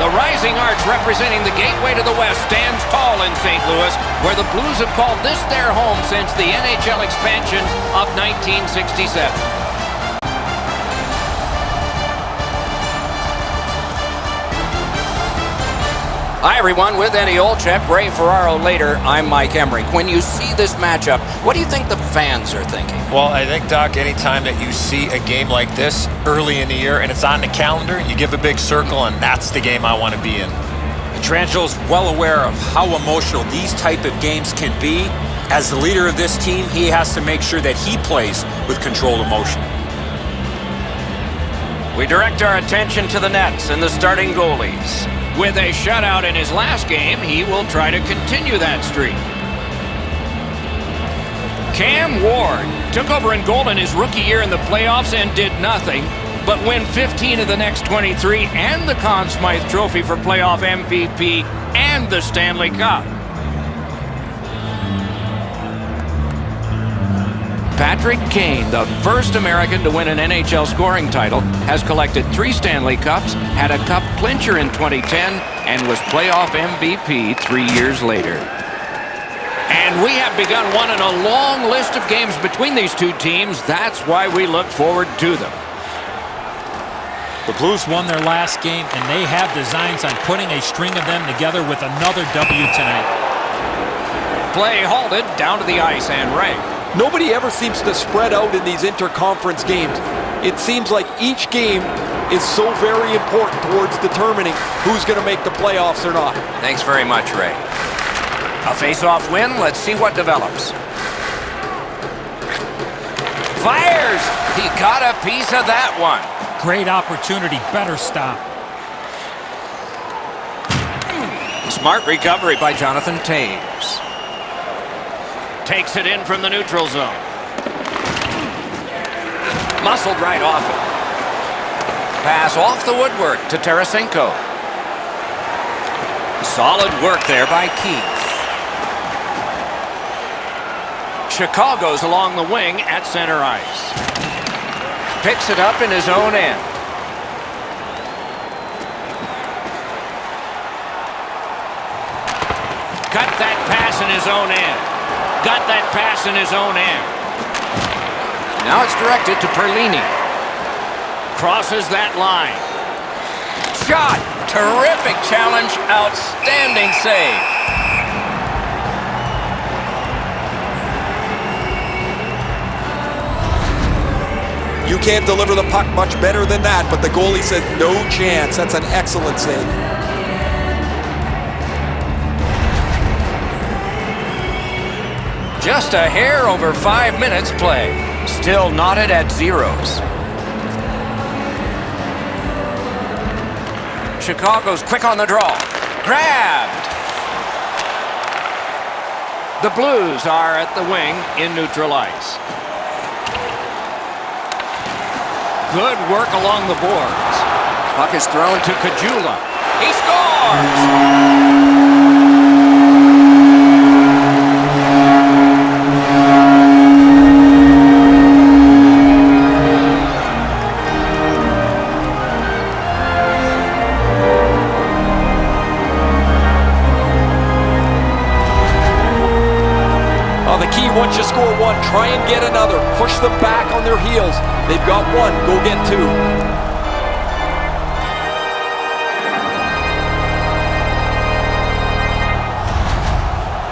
The rising arch representing the gateway to the West stands tall in St. Louis, where the Blues have called this their home since the NHL expansion of 1967. Hi, everyone. With Eddie Olczyk, Ray Ferraro later, I'm Mike Emmerich. When you see this matchup, what do you think the fans are thinking? Well, I think, Doc, anytime that you see a game like this early in the year and it's on the calendar, you give a big circle, and that's the game I want to be in. Petrangelo's well aware of how emotional these type of games can be. As the leader of this team, he has to make sure that he plays with controlled emotion. We direct our attention to the Nets and the starting goalies. With a shutout in his last game, he will try to continue that streak. Cam Ward took over in goal in his rookie year in the playoffs and did nothing but win 15 of the next 23 and the Conn Smythe Trophy for playoff MVP and the Stanley Cup. Patrik Laine, the first American to win an NHL scoring title, has collected 3 Stanley Cups, had a cup clincher in 2010, and was playoff MVP 3 years later. And we have begun one in a long list of games between these two teams. That's why we look forward to them. The Blues won their last game, and they have designs on putting a string of them together with another W tonight. Play halted, down to the ice, and Ray. Nobody ever seems to spread out in these interconference games. It seems like each game is so very important towards determining who's going to make the playoffs or not. Thanks very much, Ray. A face-off win. Let's see what develops. Fires! He got a piece of that one. Great opportunity. Better stop. Smart recovery by Jonathan Taves. Takes it in from the neutral zone. Muscled right off it. Pass off the woodwork to Tarasenko. Solid work there by Keith. Chicago's along the wing at center ice. Picks it up in his own end. Got that pass in his own end. Got that pass in his own end. Now it's directed to Perlini. Crosses that line. Shot. Terrific challenge. Outstanding save. You can't deliver the puck much better than that, but the goalie said no chance. That's an excellent save. Just a hair over 5 minutes play. Still knotted at zeros. Chicago's quick on the draw. Grabbed. The Blues are at the wing in neutral ice. Good work along the boards. Puck is thrown to Caggiula. He scores! Once you score one, try and get another. Push them back on their heels. They've got one. Go get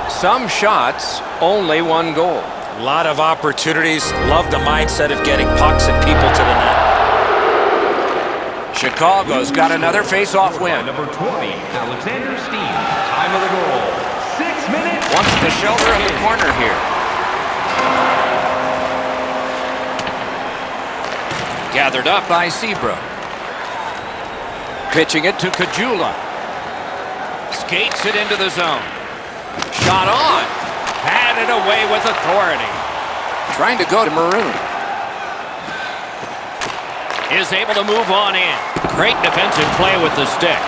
2. Some shots, only 1 goal. A lot of opportunities. Love the mindset of getting pucks and people to the net. Chicago's got another face-off win. Number 20, Alexander Steen. Time of the goal, 6 minutes. Wants the shelter of the corner here. Gathered up by Seabrook. Pitching it to Caggiula. Skates it into the zone. Shot on. Had it away with authority. Trying to go to Maroon. Is able to move on in. Great defensive play with the stick.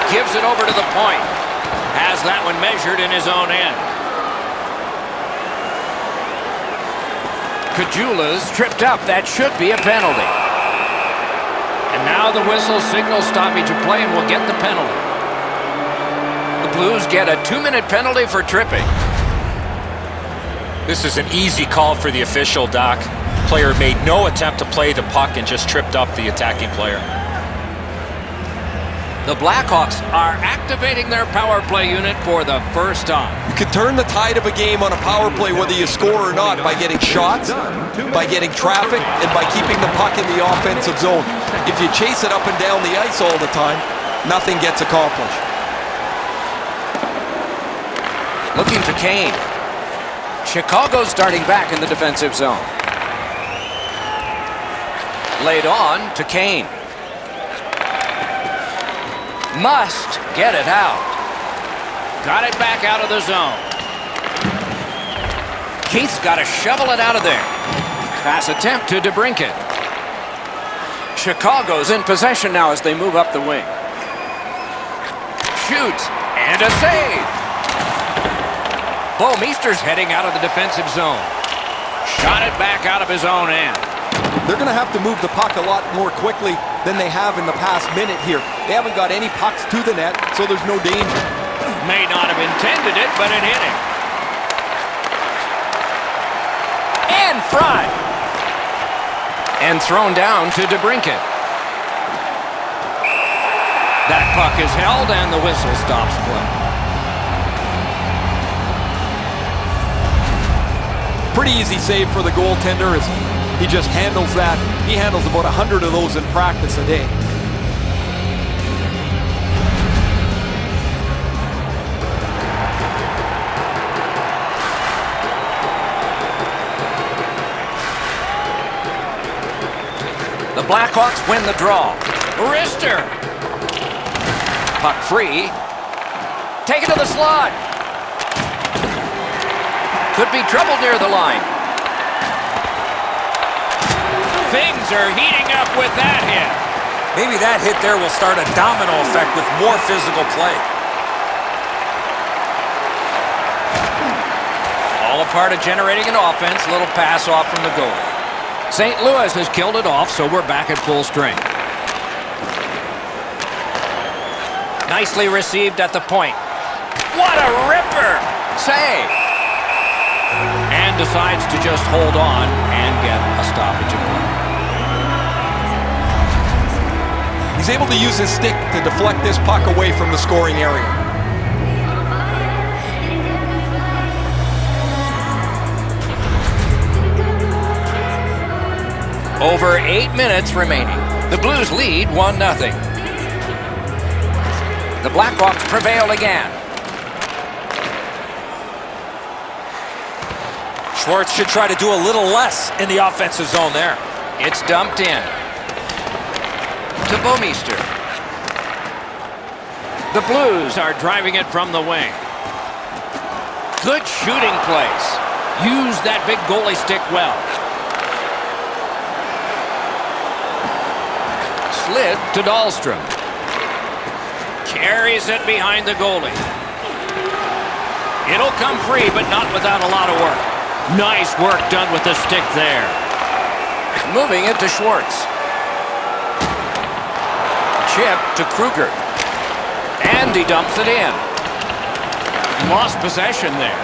Gives it over to the point. Has that one measured in his own end. Caggiula's tripped up. That should be a penalty. And now the whistle signals stoppage of play and will get the penalty. The Blues get a 2-minute penalty for tripping. This is an easy call for the official, Doc. Player made no attempt to play the puck and just tripped up the attacking player. The Blackhawks are activating their power play unit for the first time. You can turn the tide of a game on a power play whether you score or not by getting shots, by getting traffic, and by keeping the puck in the offensive zone. If you chase it up and down the ice all the time, nothing gets accomplished. Looking to Kane. Chicago starting back in the defensive zone. Laid on to Kane. Must get it out. Got it back out of the zone. Keith's got to shovel it out of there. Pass attempt to DeBrincat. Chicago's in possession now as they move up the wing. Shoots and a save. Meester's heading out of the defensive zone. Shot it back out of his own end. They're going to have to move the puck a lot more quickly than they have in the past minute here. They haven't got any pucks to the net, so there's no danger. May not have intended it, but it hit him. And fried. And thrown down to DeBrincat. That puck is held and the whistle stops play. Pretty easy save for the goaltender as he just handles that. He handles about 100 of those in practice a day. The Blackhawks win the draw. Wrister. Puck free. Take it to the slot. Could be trouble near the line. Things are heating up with that hit. Maybe that hit there will start a domino effect with more physical play. All a part of generating an offense. Little pass off from the goal. St. Louis has killed it off, so we're back at full strength. Nicely received at the point. What a ripper! Save! And decides to just hold on and get a stoppage of play. He's able to use his stick to deflect this puck away from the scoring area. Over 8 minutes remaining. The Blues lead 1-0. The Blackhawks prevail again. Schwartz should try to do a little less in the offensive zone there. It's dumped in. To Bouwmeester. The Blues are driving it from the wing. Good shooting place. Use that big goalie stick well. Slid to Dahlstrom. Carries it behind the goalie. It'll come free, but not without a lot of work. Nice work done with the stick there. Moving it to Schwartz. Chip to Kruger. And he dumps it in. Lost possession there.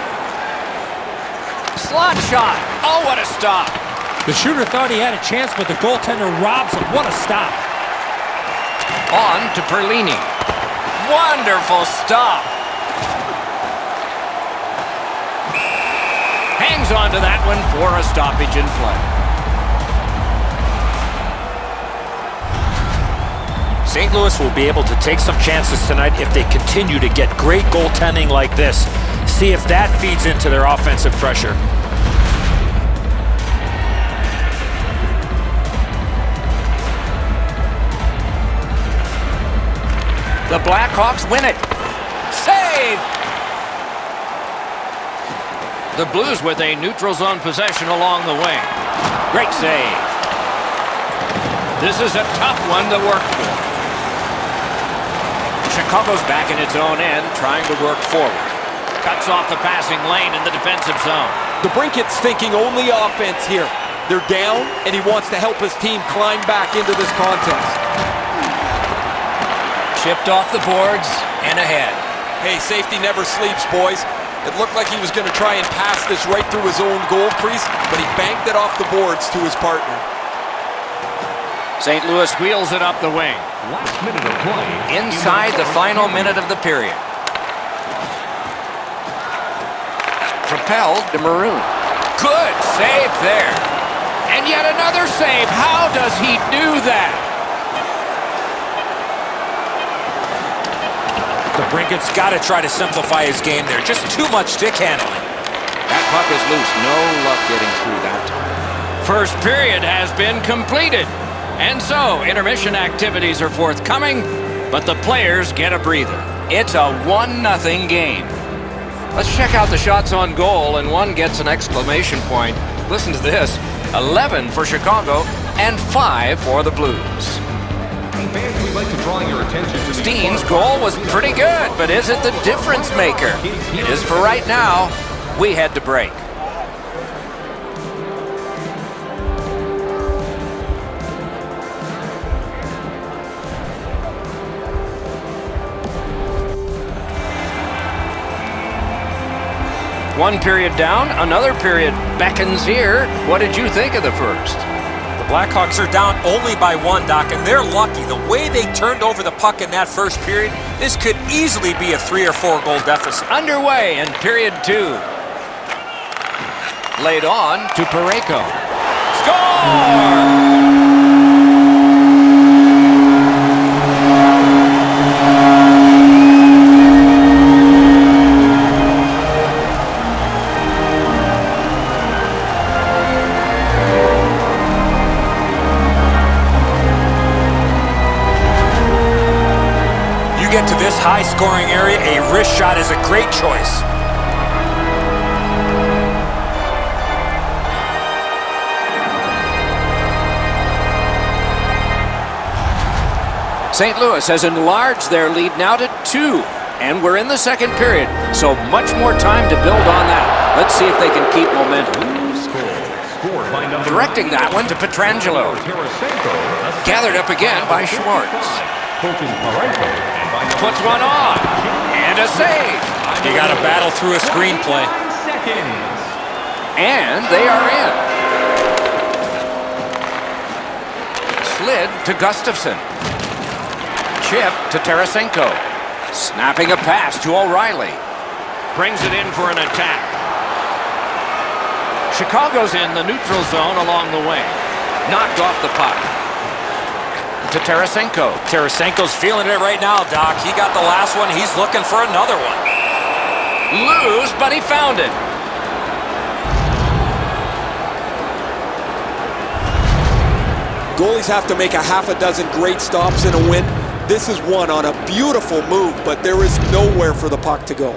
Slot shot. Oh, what a stop. The shooter thought he had a chance, but the goaltender robs him. What a stop. On to Perlini. Wonderful stop. Hangs on to that one for a stoppage in play. St. Louis will be able to take some chances tonight if they continue to get great goaltending like this. See if that feeds into their offensive pressure. The Blackhawks win it. Save! The Blues with a neutral zone possession along the wing. Great save. This is a tough one to work for. Chicago's back in its own end, trying to work forward. Cuts off the passing lane in the defensive zone. DeBrincat's thinking only offense here. They're down, and he wants to help his team climb back into this contest. Chipped off the boards and ahead. Hey, safety never sleeps, boys. It looked like he was going to try and pass this right through his own goal crease, but he banked it off the boards to his partner. St. Louis wheels it up the wing. Last minute of play. Inside the final minute of the period. Propelled to Maroon. Good save there. And yet another save. How does he do that? The Brinket's got to try to simplify his game there. Just too much stick handling. That puck is loose. No luck getting through that. First period has been completed. And so, intermission activities are forthcoming, but the players get a breather. It's a 1-0 game. Let's check out the shots on goal, and one gets an exclamation point. Listen to this. 11 for Chicago and 5 for the Blues. Fans, we'd like to draw your attention to Steen's goal was pretty good, but is it the difference maker? It is for right now. We head to break. One period down, another period beckons here. What did you think of the first? The Blackhawks are down only by 1, Doc, and they're lucky. The way they turned over the puck in that first period, this could easily be a 3 or 4 goal deficit. Underway in period 2. Laid on to Parayko. Score! Get to this high-scoring area, a wrist shot is a great choice. St. Louis has enlarged their lead now to 2, and we're in the second period, so much more time to build on that. Let's see if they can keep momentum. Directing that one to Pietrangelo. Gathered up again by Schwartz. Puts one on, and a save. You got to battle through a screenplay. And they are in. Slid to Gustafsson. Chip to Tarasenko. Snapping a pass to O'Reilly. Brings it in for an attack. Chicago's in the neutral zone along the wing. Knocked off the puck. To Tarasenko. Tarasenko's feeling it right now, Doc. He got the last one. He's looking for another one. Loose, but he found it. Goalies have to make a half a dozen great stops in a win. This is one on a beautiful move, but there is nowhere for the puck to go.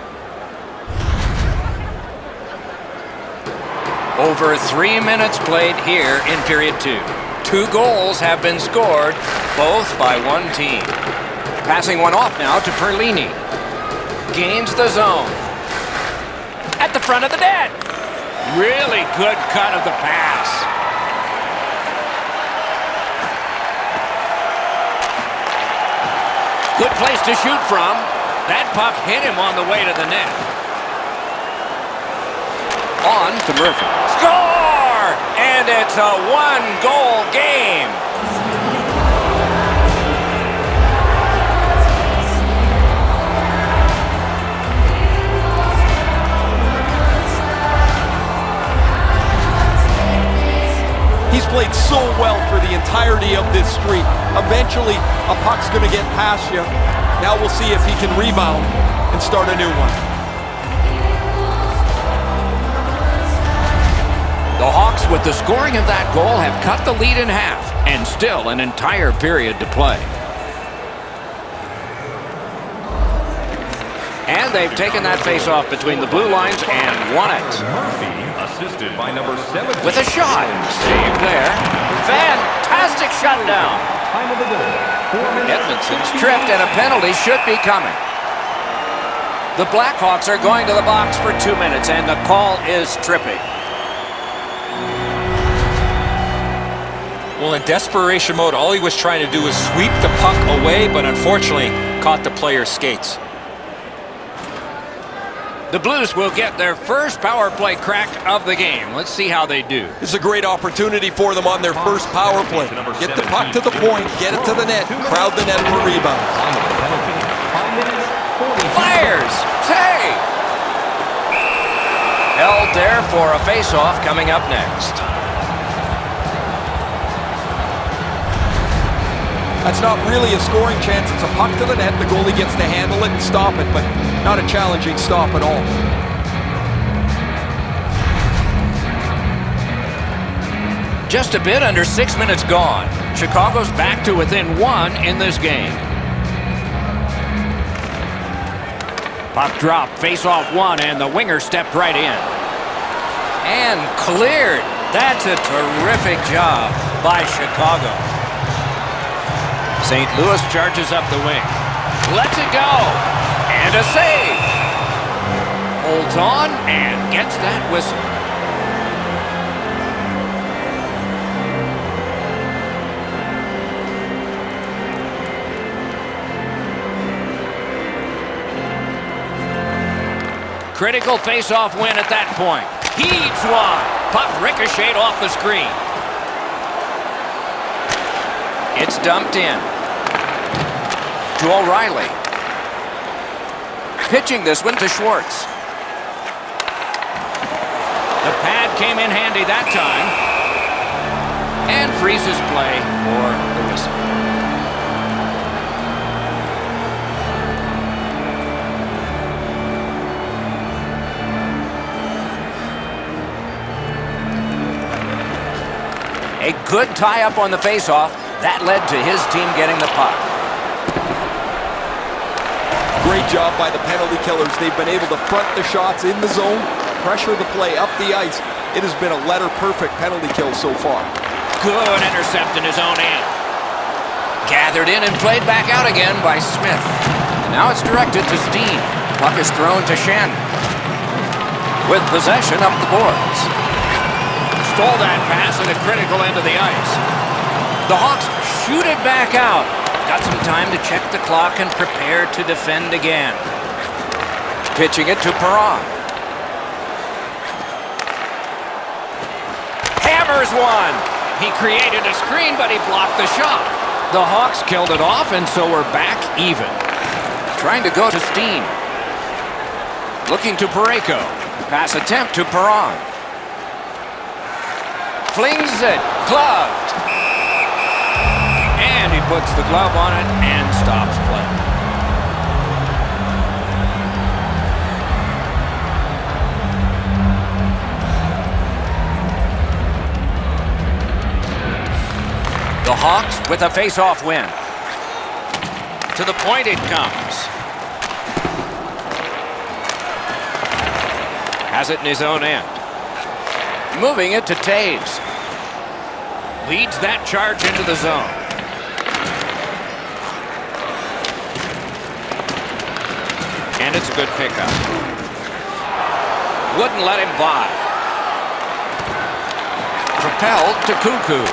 Over 3 minutes played here in period 2. 2 goals have been scored, both by one team. Passing one off now to Perlini. Gains the zone. At the front of the net. Really good cut of the pass. Good place to shoot from. That puck hit him on the way to the net. On to Murphy. Score! And it's a 1-goal game. He's played so well for the entirety of this streak. Eventually, a puck's going to get past you. Now we'll see if he can rebound and start a new one. The Hawks, with the scoring of that goal, have cut the lead in half, and still an entire period to play. And they've taken that face-off between the blue lines and won it. Murphy, assisted by number 7. With a shot. Saved there. Fantastic shutdown. Time of the goal. 4 minutes. Edmonton's tripped, and a penalty should be coming. The Blackhawks are going to the box for 2 minutes, and the call is tripping. Well, in desperation mode, all he was trying to do was sweep the puck away, but unfortunately caught the player's skates. The Blues will get their first power play crack of the game. Let's see how they do. This is a great opportunity for them on their first power play. Get the puck to the point, get it to the net, crowd the net for rebounds. Fires! Save! Held there for a face-off coming up next. That's not really a scoring chance. It's a puck to the net. The goalie gets to handle it and stop it, but not a challenging stop at all. Just a bit under 6 minutes gone. Chicago's back to within 1 in this game. Puck drop, face-off 1, and the winger stepped right in. And cleared. That's a terrific job by Chicago. St. Louis charges up the wing. Lets it go. And a save. Holds on and gets that whistle. Critical face-off win at that point. Heaves one. Puck ricocheted off the screen. It's dumped in to O'Reilly. Pitching this one to Schwartz. The pad came in handy that time. And freezes play for the whistle. A good tie-up on the face-off. That led to his team getting the puck. Great job by the penalty killers. They've been able to front the shots in the zone, pressure the play up the ice. It has been a letter-perfect penalty kill so far. Good intercept in his own end. Gathered in and played back out again by Smith. Now it's directed to Steen. Puck is thrown to Shen. With possession up the boards. Stole that pass at a critical end of the ice. The Hawks shoot it back out. Got some time to check the clock and prepare to defend again. Pitching it to Perron. Hammers one. He created a screen, but he blocked the shot. The Hawks killed it off, and so we're back even. Trying to go to Steen. Looking to Parayko. Pass attempt to Perron. Flings it. Gloved. And he puts the glove on it and stops play. The Hawks with a face-off win. To the point it comes. Has it in his own end. Moving it to Taves. Leads that charge into the zone. And it's a good pickup. Wouldn't let him by. Propelled to Cuckoo.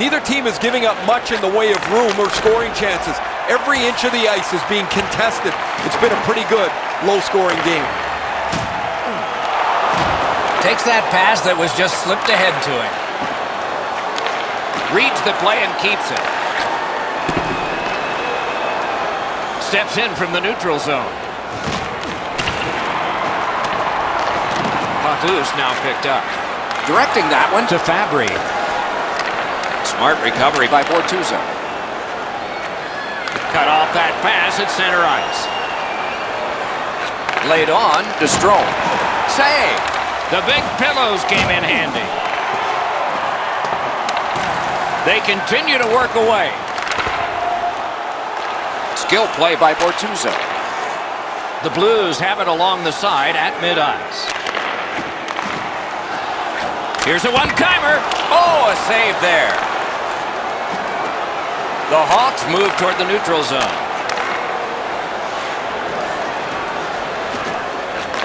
Neither team is giving up much in the way of room or scoring chances. Every inch of the ice is being contested. It's been a pretty good, low-scoring game. Takes that pass that was just slipped ahead to him. Reads the play and keeps it. Steps in from the neutral zone. Patus now picked up. Directing that one to Fabry. Smart recovery by Bortuzzo. Cut off that pass at center ice. Laid on to Strome. Save! The big pillows came in handy. They continue to work away. Skill play by Bortuzzo. The Blues have it along the side at mid-ice. Here's a one-timer. Oh, a save there. The Hawks move toward the neutral zone.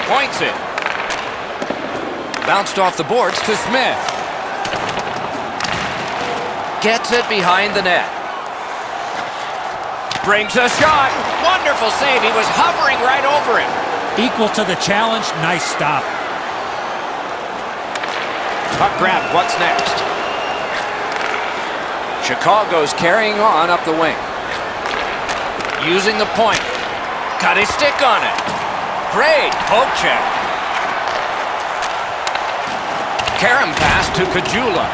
Points it. Bounced off the boards to Smith. Gets it behind the net. Brings a shot. Wonderful save. He was hovering right over him. Equal to the challenge. Nice stop. Puck grab. What's next? Chicago's carrying on up the wing. Using the point. Got his stick on it. Great poke check. Karam pass to Kajula.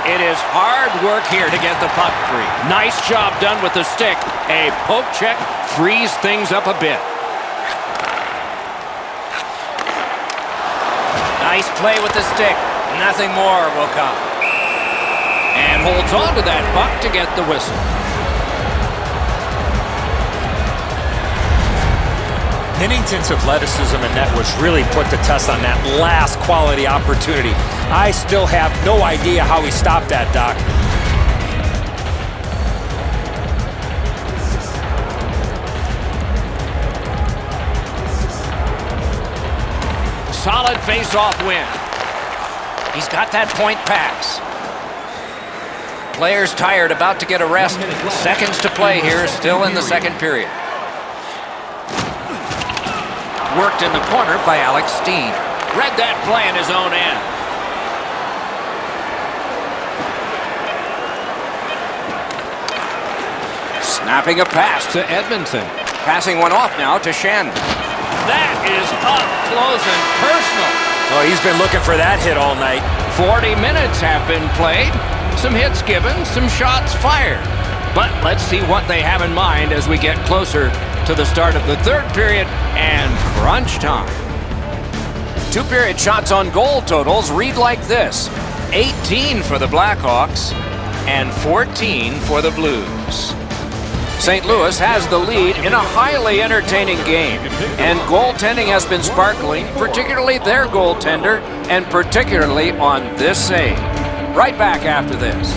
It is hard work here to get the puck free. Nice job done with the stick. A poke check frees things up a bit. Nice play with the stick. Nothing more will come. And holds on to that puck to get the whistle. Binnington's athleticism in net was really put to test on that last quality opportunity. I still have no idea how he stopped that, Doc. Solid face-off win. He's got that point pass. Players tired, about to get a rest. Seconds to play here, still in the second period. Worked in the corner by Alex Steen. Read that play in his own end. Snapping a pass to Edmonton. Passing one off now to Shen. That is up close and personal. Oh, he's been looking for that hit all night. 40 minutes have been played. Some hits given, some shots fired. But let's see what they have in mind as we get closer to the start of the third period and crunch time. Two-period shots on goal totals read like this: 18 for the Blackhawks and 14 for the Blues. St. Louis has the lead in a highly entertaining game, and goaltending has been sparkling, particularly their goaltender, and particularly on this save. Right back after this.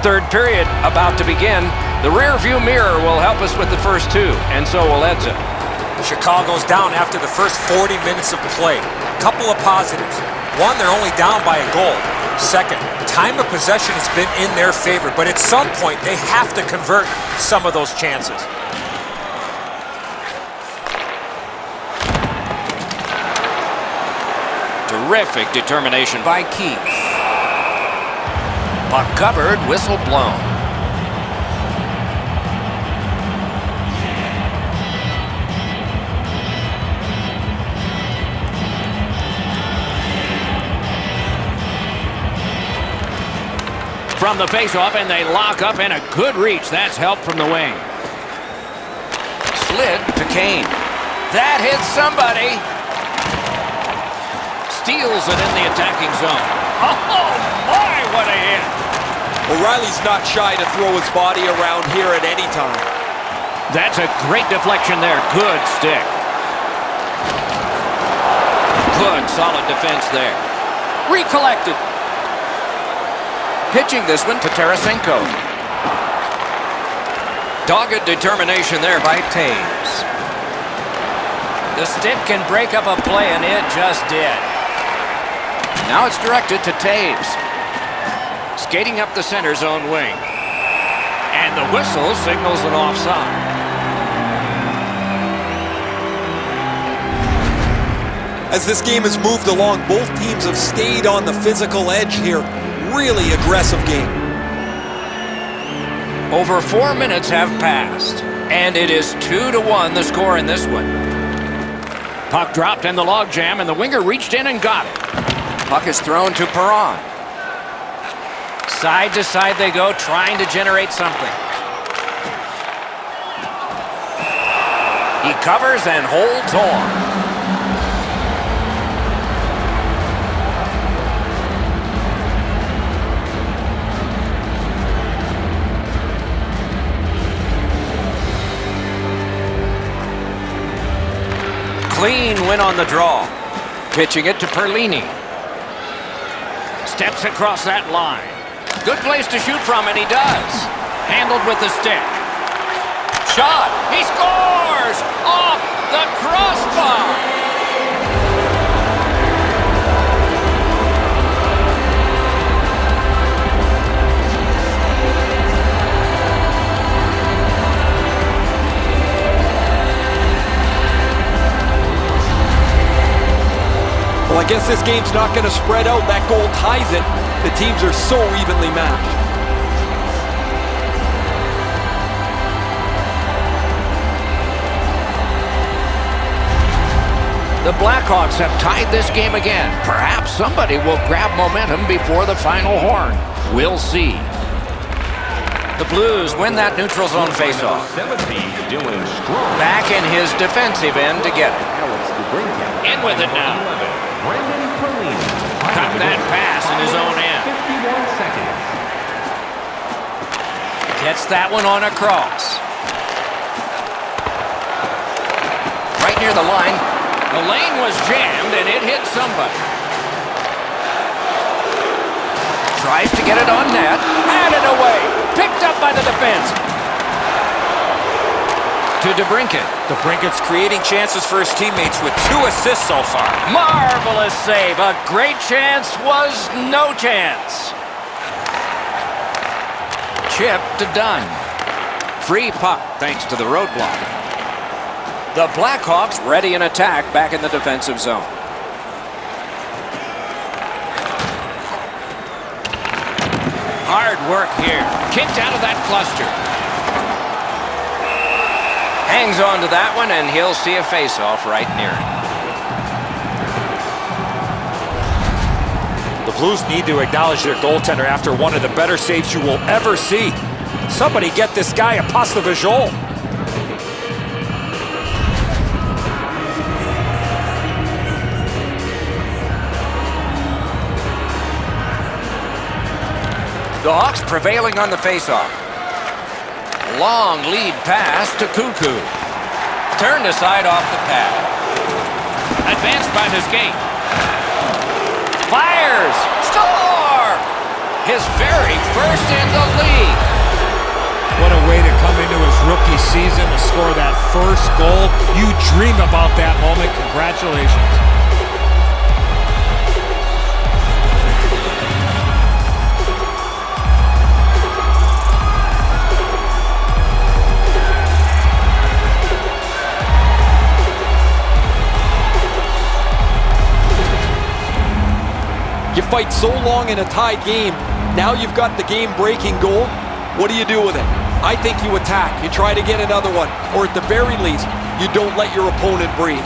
Third period about to begin. The rear view mirror will help us with the first two, and so will Edson. Chicago's down after the first 40 minutes of play. Couple of positives. One, they're only down by a goal. Second, time of possession has been in their favor, but at some point they have to convert some of those chances. Terrific determination by Keith. Puck covered, whistle blown. From the faceoff, and they lock up, and a good reach. That's help from the wing. Slid to Kane. That hits somebody. Steals it in the attacking zone. Oh my, what a hit. O'Reilly's not shy to throw his body around here at any time. That's a great deflection there. Good stick. Good, solid defense there. Recollected. Pitching this one to Tarasenko. Dogged determination there by Taves. The stick can break up a play, and it just did. Now it's directed to Taves. Skating up the center zone wing. And the whistle signals an offside. As this game has moved along, both teams have stayed on the physical edge here. Really aggressive game. Over 4 minutes have passed, and it is 2-1 the score in this one. Puck dropped in the logjam, and the winger reached in and got it. Puck is thrown to Perron. Side to side they go, trying to generate something. He covers and holds on. Clean win on the draw. Pitching it to Laine. Steps across that line. Good place to shoot from, and he does. Handled with the stick. Shot. He scores! Off the crossbar! Well, I guess this game's not going to spread out. That goal ties it. The teams are so evenly matched. The Blackhawks have tied this game again. Perhaps somebody will grab momentum before the final horn. We'll see. The Blues win that neutral zone faceoff. Back in his defensive end to get it. In with it now. Cut that pass in his own end. 51 seconds. Gets that one on across. Right near the line. The lane was jammed and it hit somebody. Tries to get it on net. Had it away. Picked up by the defense. To DeBrincat. DeBrincat's creating chances for his teammates with 2 assists so far. Marvelous save. A great chance was no chance. Chip to Dunn. Free puck thanks to the roadblock. The Blackhawks ready an attack back in the defensive zone. Hard work here. Kicked out of that cluster. Hangs on to that one, and he'll see a face-off right near it. The Blues need to acknowledge their goaltender after one of the better saves you will ever see. Somebody get this guy a pass de visual. The Hawks prevailing on the faceoff. Long lead pass to Cuckoo. Turned aside off the pad. Advanced by the skate. Fires! Score! His very first in the league. What a way to come into his rookie season to score that first goal. You dream about that moment. Congratulations. You fight so long in a tied game. Now you've got the game-breaking goal. What do you do with it? I think you attack. You try to get another one. Or at the very least, you don't let your opponent breathe.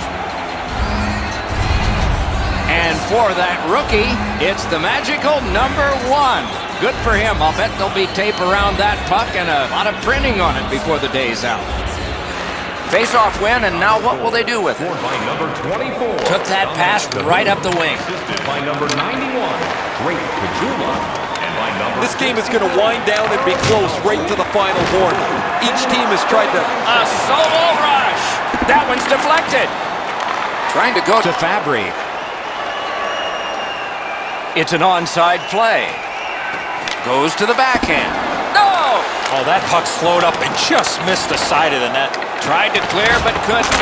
And for that rookie, it's the magical #1. Good for him. I'll bet there'll be tape around that puck and a lot of printing on it before the day's out. Face-off win, and now what will they do with it? By number 24. Took that pass right up the wing. Assisted by number 91. Great Kajula. And by number This game is going to wind down and be close right to the final horn. Each team has tried to... A solo rush. That one's deflected. Trying to go to Fabry. It's an onside play. Goes to the backhand. No! Oh, that puck slowed up and just missed the side of the net. Tried to clear but couldn't.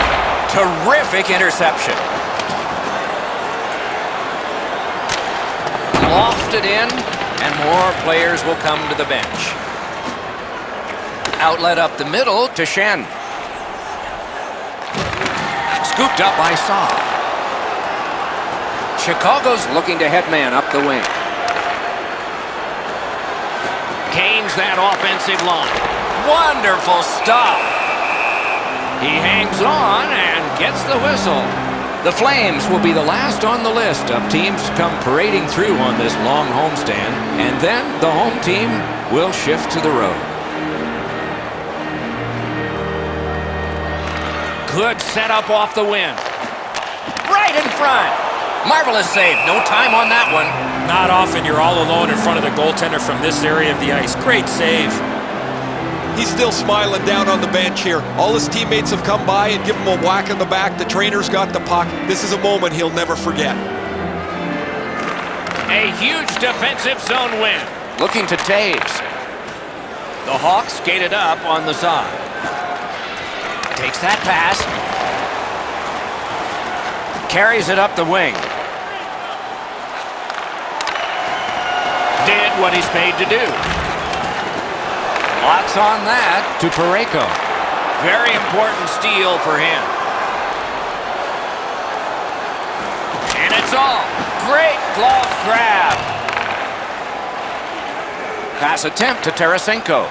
Terrific interception. Lofted in, and more players will come to the bench. Outlet up the middle to Shen. Scooped up by Saab. Chicago's looking to headman up the wing. Gains that offensive line. Wonderful stop. He hangs on and gets the whistle. The Flames will be the last on the list of teams to come parading through on this long homestand, and then the home team will shift to the road. Good setup off the win. Right in front. Marvelous save. No time on that one. Not often you're all alone in front of the goaltender from this area of the ice. Great save. He's still smiling down on the bench here. All his teammates have come by and given him a whack on the back. The trainer's got the puck. This is a moment he'll never forget. A huge defensive zone win. Looking to Taves. The Hawks skated up on the side. Takes that pass. Carries it up the wing. Did what he's paid to do. Lots on that to Parayko. Very important steal for him. And it's all. Great glove grab. Pass attempt to Tarasenko.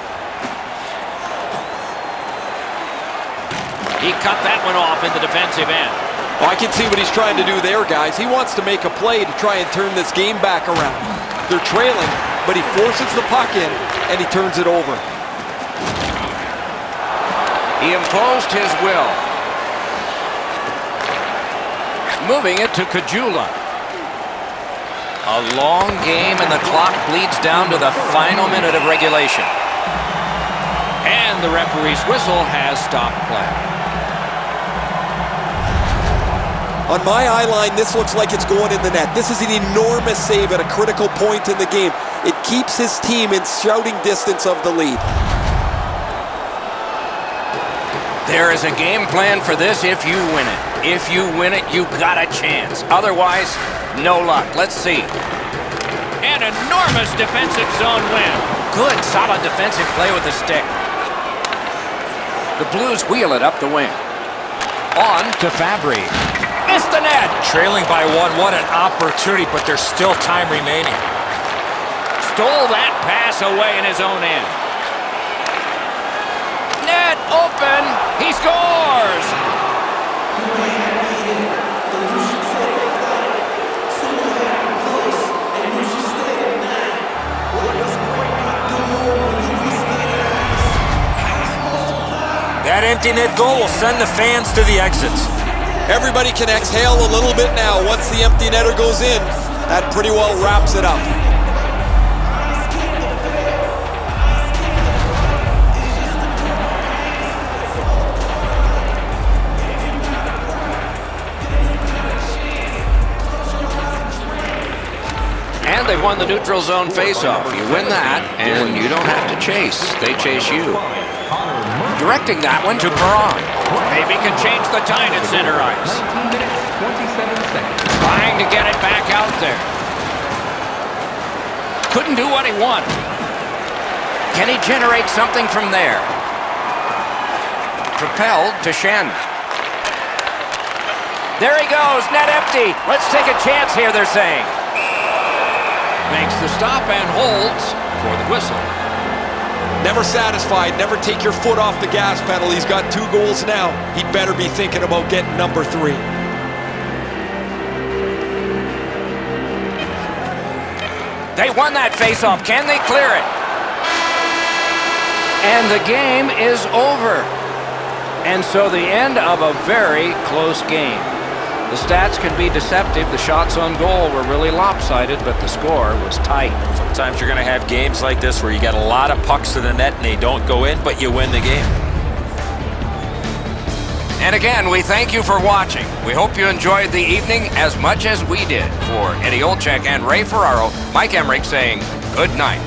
He cut that one off in the defensive end. Well, I can see what he's trying to do there, guys. He wants to make a play to try and turn this game back around. They're trailing, but he forces the puck in, and he turns it over. He imposed his will. Moving it to Kajula. A long game, and the clock bleeds down to the final minute of regulation. And the referee's whistle has stopped play. On my eye line, this looks like it's going in the net. This is an enormous save at a critical point in the game. It keeps his team in shouting distance of the lead. There is a game plan for this if you win it. If you win it, you've got a chance. Otherwise, no luck. Let's see. An enormous defensive zone win. Good, solid defensive play with the stick. The Blues wheel it up the wing. On to Fabry. Missed the net. Trailing by 1, what an opportunity, but there's still time remaining. Stole that pass away in his own end. Net open. He scores. That empty net goal will send the fans to the exits. Everybody can exhale a little bit now. Once the empty netter goes in, that pretty well wraps it up. And they won the neutral zone faceoff. You win that, and you don't have to chase. They chase you. Directing that one to Perron. Maybe can change the tide at center ice. 19 minutes, 27 seconds. Trying to get it back out there. Couldn't do what he wanted. Can he generate something from there? Propelled to Shen. There he goes, net empty. Let's take a chance here, they're saying. Makes the stop and holds for the whistle. Never satisfied, never take your foot off the gas pedal. He's got 2 goals now. He'd better be thinking about getting number 3. They won that faceoff. Can they clear it? And the game is over. And so the end of a very close game. The stats can be deceptive. The shots on goal were really lopsided, but the score was tight. Sometimes you're going to have games like this where you got a lot of pucks to the net and they don't go in, but you win the game. And again, we thank you for watching. We hope you enjoyed the evening as much as we did. For Eddie Olczyk and Ray Ferraro, Mike Emmerich saying good night.